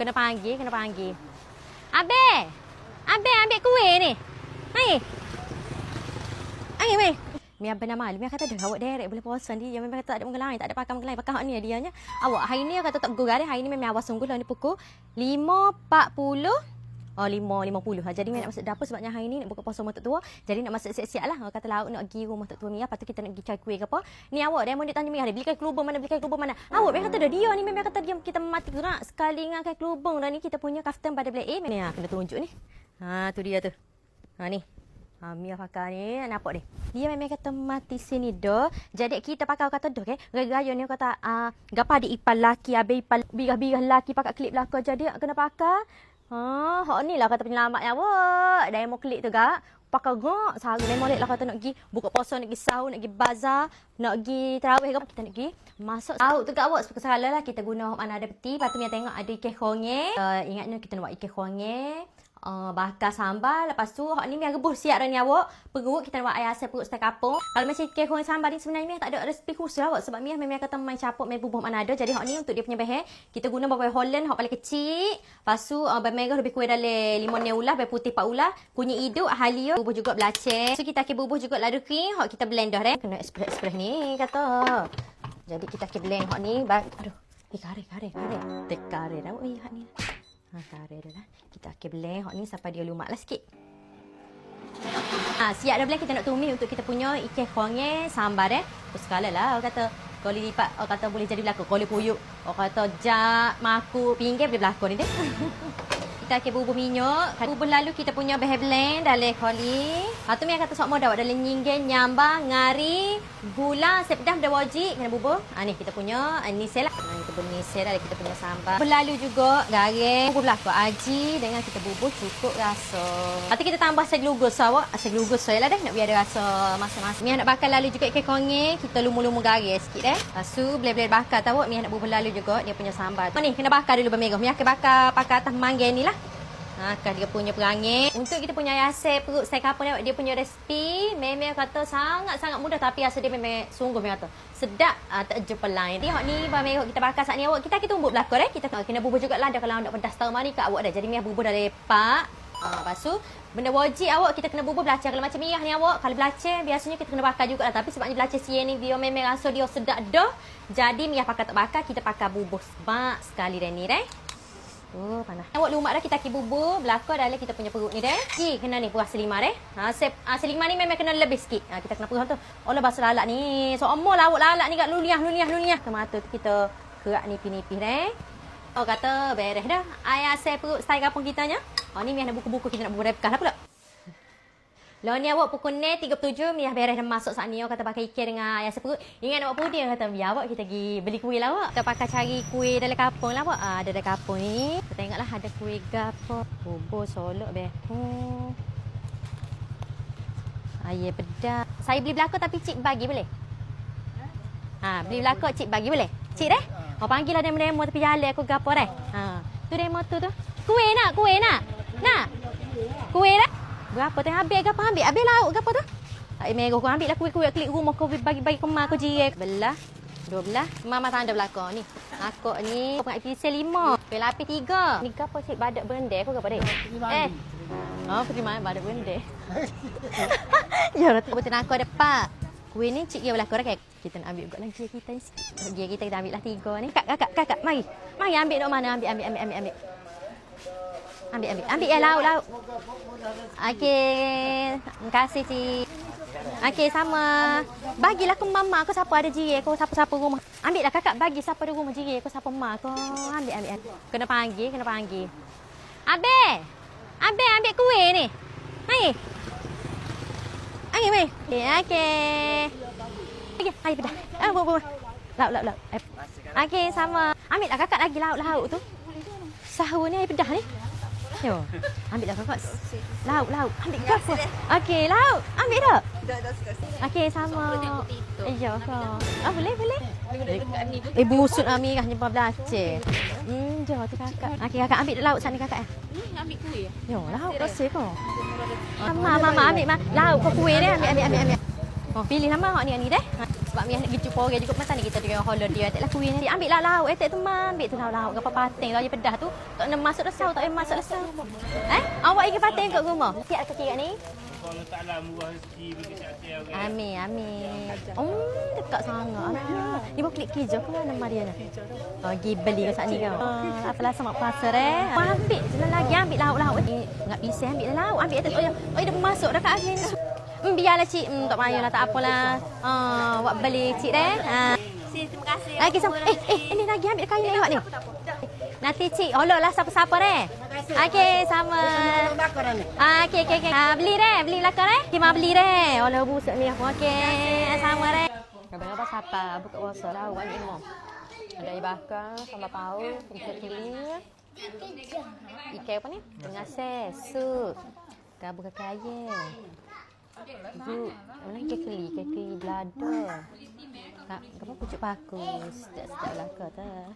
Kena panggil, kena panggil. Abang! Abang ambil kuih ni. Hai. Hai, weh. Mi abang nama Mi kata dah awak derek boleh puasa ni. Yang memang kata tak ada mengelai, tak ada pakai mengelai. Pakai hak ni dianya. Awak hari ni kata tak gurau hari ni memang awak sungguh lah ni pukul 5.40. Oh 5.50. Jadi nak masuk dapur sebabnya hari ni nak buka puasa rumah tok tua. Jadi nak masuk siap-siap lah. Kata lauk nak pergi rumah tok tua Mia. Lepas tu kita nak pergi cari kuih ke apa. Ni awak dia mau dia tanya Mia dia belikan kelubung mana, belikan kelubung mana. Awak memang kata dah dia ni memang kata dia kita mati gerak sekali dengan kelubung dah ni kita punya kaftan pada black A. Ni kena tunjuk ni. Ha tu dia tu. Ha ni. Ha Mia pakai ni nampak ni. Dia memang kata mati sini dah. Jadi kita pakai kata dah ke. Gaya ni kata gapa di ipal laki abe ipal bigah-bigah laki pakai klip belaka jadi kena pakai. Ha, hak ni lah kata penyelamat awak. Dah mau klik tu gak. Pakai gak. Sehari ni molek lah kata nak pergi buka puasa, nak pergi sahur, nak pergi bazar, nak pergi tarawih ke kita nak pergi. Masuk sahur tu gak awak sekali lah kita guna mana ada peti. Lepas tu Mia tengok ada ikan khonge. Ingatnya kita nak buat ikan khonge. Bakar sambal. Lepas tu hak ni Mia rebus siap dah ni awak. Perut kita nak buat air asam perut setai kapung. Kalau macam ikan khonge sambal ni sebenarnya Mia tak ada resipi khusus awak sebab Mia memang kata main capuk main bubuh mana ada. Jadi hak ni untuk dia punya bahan kita guna bawang Holland hak paling kecil. Lepas tu bawang merah lebih kurang dalam 5 ulah, bawang putih 4 ulah, kunyit hidup, halio, bubuh juga belacan. So kita akan bubuh juga ladu kering hak kita blend dah kena express ni kata. Jadi kita akan blend hak ni. Aduh, kare. Tekare dah hak ni. Kare dah lah. Kita akan blend hak ni sampai dia lumat lah sikit. Siap dah blend kita nak tumis untuk kita punya ikan khonge sambal Terus sekali lah orang kata kalau lipat orang kata boleh jadi berlaku. Kalau puyuk orang kata jak maku pinggir boleh berlaku ni deh. Kita akan bubuh minyak. Bubuh lalu kita punya bahan blend dalam koli. Tu Mia kata sok modal dalam nyinggen, nyambang, ngari, gula, sepdah dah wajib kena bubuh. Ni kita punya ni sel lah. Kita bubuh ni sel dah kita punya sambal. Bubuh lalu juga garing. Bubuh belaka aji dengan kita bubuh cukup rasa. Nanti kita tambah segelugus awak. Segelugus saya lah dah nak biar ada rasa masam-masam. Mia nak bakar lalu juga ikan khonge. Kita lumu-lumu garing sikit Lepas tu blend-blend bakar tahu Mia nak bubuh lalu juga dia punya sambal. Ni kena bakar dulu bermerah. Mia akan bakar pakai atas mangga ni lah. Kan dia punya perangai. Untuk kita punya air perut setai kapur dia punya resipi memang kata sangat-sangat mudah tapi rasa dia memang sungguh memang kata sedap tak jumpa lain. Jadi hak ni bawang merah kita bakar saat ni awak kita tumbuk belakang kita kena bubuh jugalah dah kalau nak pedas tahu mari kat awak dah. Jadi Mia bubuh dah lepak. Lepas tu benda wajib awak kita kena bubuh belacan. Kalau macam Mia ni awak kalau belacan biasanya kita kena bakar jugalah tapi sebabnya belacan siang ni dia memang rasa dia sedap dah. Jadi Mia pakai tak bakar kita pakai bubuh semak sekali dah ni panas. Awak lumak dah kita akan bubuh belakang dalam kita punya perut ni kena ni perah selimar selimar ni memang kena lebih sikit. Kita kena perah tu. Allah basuh lalak ni. Seomor lah awak lalak ni kat luliah. Mata tu kita kerak nipis-nipis kata beres dah. Air asam perut setai kapung kita nya. Ni Mia nak buku-buku kita nak bubuh repkah lah pula. Lalu ni awak pukul 37 Mia beres dah masuk saat ni awak kata pakai ikan dengan ayam sepurut. Ingat nak buat puding kata biar awak kita pergi beli kuih lah awak. Kita pakai cari kuih dalam kapung lah awak. Ada dalam kapung ni. Kita tengoklah ada kuih gapo. Bubur solok ayam pedas. Saya beli belakang tapi cik bagi boleh? Beli belakang cik bagi boleh? Cik panggil lah demo-demo tapi jalan aku gapo tu demo tu. Kuih nak? Nak? Kuih dah? Berapa tengah habis ke apa? Habis lauk ke apa tu? Tak merah kau ambil lah kuih-kuih klik rumah kau bagi kemar kau jirik. Belah. 12. Mama tanda belakang ni. Aku ni pengat pisau 5. Lapis 3. Ni ke apa cik badak berendai kau ke apa dah? Pergi mana badak berendai? Ya dah betul aku ada pak. Kuih ni cik dia belakang dah. Kita nak ambil juga lagi kita ni. Kita ambil lah 3 ni. Kakak mari. Mari ambil dok mana? Ambil. Ambil ya lauk. Okey. Terima kasih cik. Okey sama. Bagilah ke mama kau siapa ada jirik kau siapa rumah. Ambil lah kakak bagi siapa ada rumah jirik kau siapa mak kau. Ambil. Kena panggil. Ambil kuih ni. Hai. Okey. Hai pedah. Buat. Lauk. Okey sama. Ambil lah kakak lagi lauk tu. Sahur ni air pedah ni. Yo, ambil dah kakak. Lauk. Ambil kakak. Okey, lauk. Ambil dah. Dah suka. Okey, sama. Ya, kau. Boleh. Busuk Amirah nyembah belacan. Jom tu kakak. Okey, kakak ambil lauk sana kakak. Ambil kuih. Yo, lauk rasa kau. Mama ambil lauk kau kuih dia ambil. Oh, pilih nama hak ni deh. Sebab mi nak pergi jumpa orang juga masa ni kita dengan holiday tak laku ni. Ambil lah lauk tak tu man, ambil tu lauk apa pating raya pedah tu. Tak nak masuk resau, tak payah masuk resau. Awak ingin pating kat rumah. Siap kaki kat ni. Allah Ta'ala murah rezeki bagi siap-siap. Amin, amin. Dekat sangat. Ni mau klik kerja ke mana nama dia ni? Oh, pergi beli kat sana kau. Apalah sama pasar ambil je lagi, ambil lauk-lauk ni. Enggak bisa ambil lauk, ambil tak oh ya dah masuk dah kat akhir ni. Biarlah cik, tak payahlah tak apalah. Buat beli cik deh. Terima kasih. Lagi sama. Ini lagi ambil kain ni awak ni. Nanti cik, lah siapa-siapa deh. Okey, sama. Okey. Beli deh, beli lakar deh. Kita beli deh. Olah busuk ni aku. Okey, sama deh. Apa siapa? Buka puasa lah awak ni mau. Ada ibakar sama paus, ikan keli. Ikan apa ni? Dengan sup. Kabur kekaya. Mana kekeli belada. Apa pucuk pakus. Sedap-sedap belaka tu.